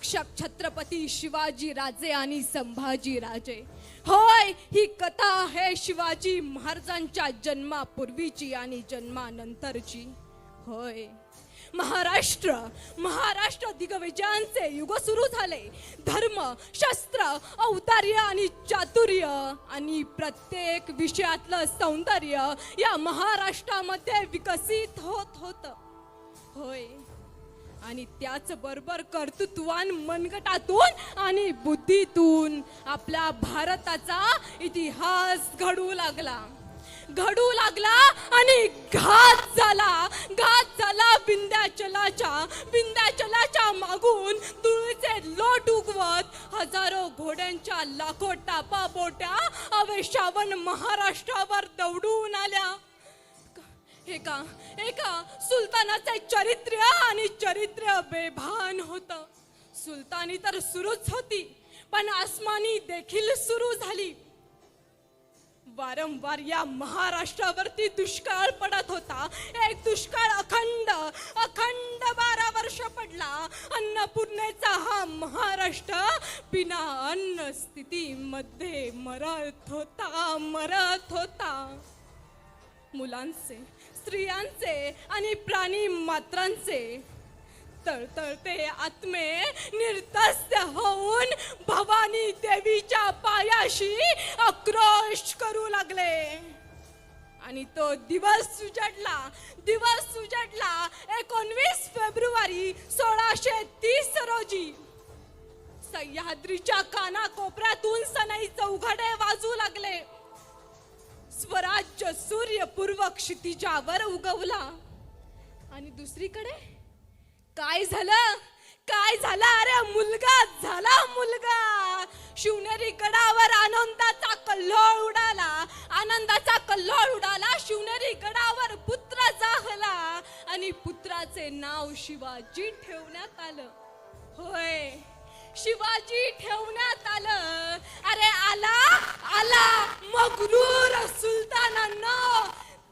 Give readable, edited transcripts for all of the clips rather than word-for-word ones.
रक्षक छत्रपती शिवाजी राजे आणि संभाजी राजे. होय, ही कथा आहे शिवाजी महाराजांच्या जन्मापूर्वीची आणि जन्मानंतरची. होय, महाराष्ट्र दिग्विजयांचे युग सुरू झाले. धर्म, शस्त्र, औदार्य आणि चातुर्य आणि प्रत्येक विषयातलं सौंदर्य या महाराष्ट्रामध्ये विकसित होत होतं. होय, आणि त्याच बरोबर कर्तृत्वान, मनगटातून आणि बुद्धीतून आपल्या भारताचा इतिहास घडू लागला आणि घात झाला विंध्याचलाच्या मागून तुळीचे लोट उगवत हजारो घोड्यांच्या लाखो टापा बोट्या अवेशावन महाराष्ट्रावर दौडून आल्या. एका सुलतानाचे चरित्र बेभान होतं. सुलतानी तर सुरूच होती, पण आसमानी देखील सुरू झाली. वारंवार या महाराष्ट्रावरती दुष्काळ पडत होता. एक दुष्काळ अखंड 12 वर्ष पडला. अन्नपूर्णेचा हा महाराष्ट्र बिना अन्न स्थितीमध्ये मरत होता. मुलांचे, स्त्रियांचे आणि प्राणी मात्रांचे तळतळते आत्मे निर्तस्य होऊन भवानी देवीच्या पायाशी आक्रोश करू लागले. आणि तो दिवस उजडला 19 फेब्रुवारी 1630 रोजी. सह्याद्रीच्या कानाकोपऱ्यातून सनई चौघडे वाजू लागले. स्वराज्य सूर्य पूर्व क्षितिजावर उगवला. आणि दुसरीकडे काय झालं? अरे मुलगा झाला. शिवनेरी गडावर आनंदाचा कल्लोळ उडाला. शिवनेरी गडावर पुत्र जाहला आणि पुत्राचे नाव शिवाजी ठेवण्यात आलं. होय, शिवाजी ठेवण्यात आलं. अरे आला मगरूर सुलतानांनो,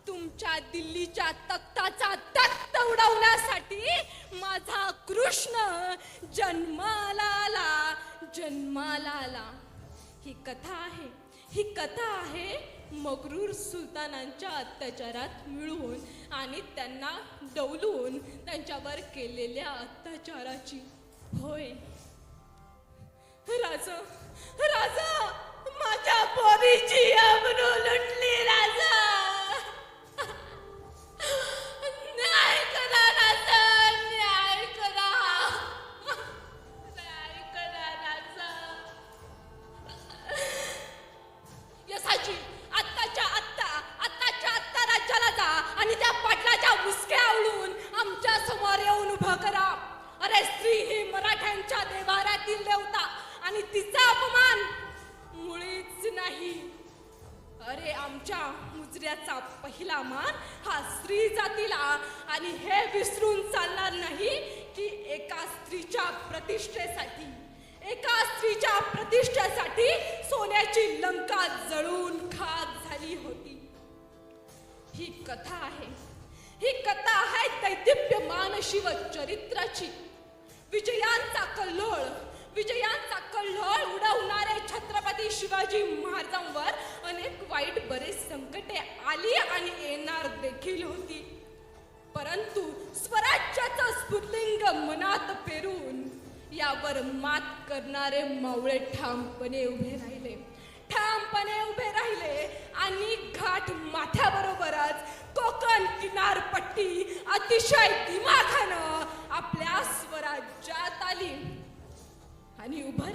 तुमच्या दिल्लीच्या तख्ताचा तख्त उडवण्यासाठी माझा कृष्ण जन्माला आला. ही कथा आहे मगरूर सुलतानांच्या अत्याचारात मिळून आणि त्यांना डवलून त्यांच्यावर केलेल्या अत्याचाराची. होय, राजा माझ्या पोरीची आबरू लुटली. राजा, न्याय करा राजा. यशाची आत्ताच्या आत्ता राज्याला जा आणि त्या पाटलाच्या मुसक्या आवळून आमच्या समोर येऊन उभं करा. अरे, स्त्री ही मराठ्यांच्या देवाऱ्यातील देवता आणि तिचा अपमान मुळीच नाही. अरे, आमच्या मुजऱ्याचा पहिला मान हा स्त्री जातीला. आणि हे विसरून चालणार नाही की एका स्त्रीच्या प्रतिष्ठेसाठी सोन्याची लंका जळून खाक झाली होती. ही कथा आहे दैदिप्यमान शिव चरित्राची. विजयांचा कल्लोळ उडवणारे छत्रपती शिवाजी महाराजांवर अनेक वाईट बरेच संकटे आली आणि येणार देखील होती. परंतु स्वराज्याचं स्फुल्लिंग मनात पेरून यावर मात करणारे मावळे ठामपणे उभे राहिले आणि घाट माथ्याबरोबरच कोकण किनारपट्टी अतिशय दिमाखानं आपल्या स्वराज्यात आली. आणि उभं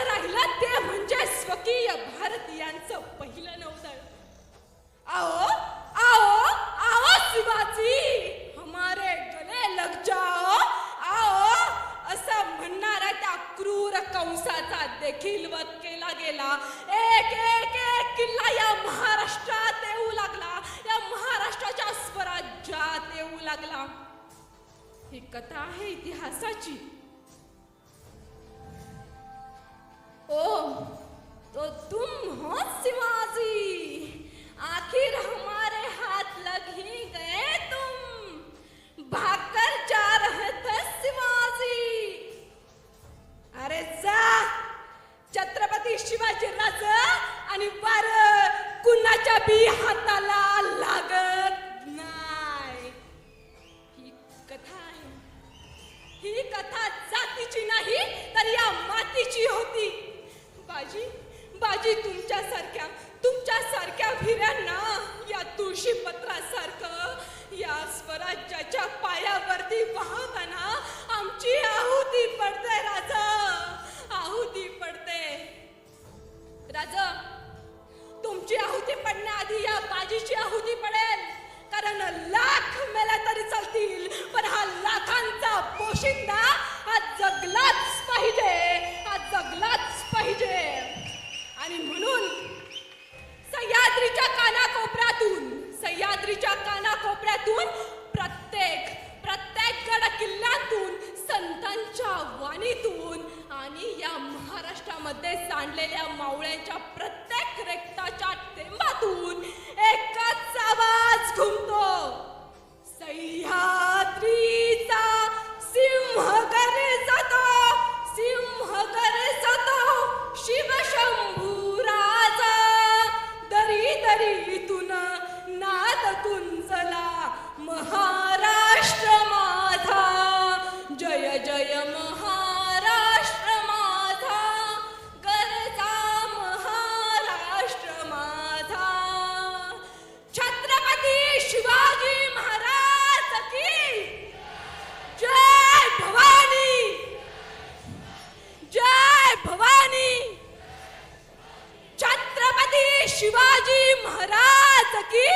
राहिलं ते म्हणजे स्वकीय भारतीयांचं पहिलं नौदळ. आओ शिवाजी, हमारे गले लग जाओ. असं म्हणणारा त्या क्रूर कंसाचा देखील वध केला गेला. एक किल्ला या महाराष्ट्रात येऊ लागला, या महाराष्ट्राच्या स्वराज्यात येऊ लागला. ही कथा आहे इतिहासाची. तो तुम हो शिवाजी, आखिर हमारे हाथ लग ही गए तुम. भागकर जा रहे थे शिवाजी. मातीची होती. बाजी बाजी तुमच्यासारख्या भिऱ्यांना या तुळशी पत्रासारखं या स्वराज्याच्या पायावरती वाहताना आमची आहुती पडते राजा, आहुती पडते. राजा, तुमची आहुती पडण्याआधी या बाजीची आहुती पडेल. कारण लाख मेले तरी चालतील, पण हा लाखांचा पोशिंदा हा जगलाच पाहिजे, हा जगलाच पाहिजे. आणि म्हणून सह्याद्रीच्या कानाकोपऱ्यातून प्रत्येक गड किल्ल्यातून संतांच्या वाणीतून आणि या महाराष्ट्रामध्ये सांडलेल्या मावळ्यांच्या प्रत्येक रक्ताच्या थेंबातून एकच आवाज घुमतो. सह्याद्रीचा सिंह गर्जतो, सिंह गर्जतो, शिवशंभू राजा. दरी दरीतून नाद कुंजला महाराष्ट्र माझा. जय जय महाराष्ट्र माझा, गरजा महाराष्ट्र माझा. छत्रपती शिवाजी महाराज की जय. भवानी, जय भवानी. छत्रपती शिवाजी महाराज की,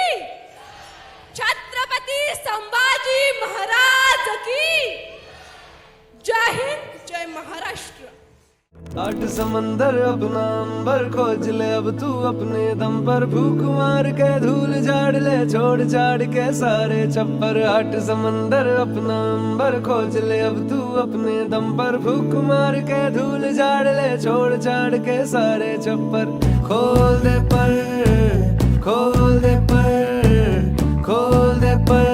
छत्रपती संभाजी महाराज की. जय हिंद, जय महाराष्ट्र. 8 समंदर अपना अंबर खोज ले अब तू अपने दम पर. भूख मार के धूल झाड़ ले, छोड़ छाड़ के सारे छप्पर. 8 समंदर अपना अंबर खोज ले अब तू अपने दम पर. भूख मार के धूल झाड़ ले, छोड़ छाड़ के सारे छप्पर. खोल दे पर, खोल दे पर, खोल दे पर.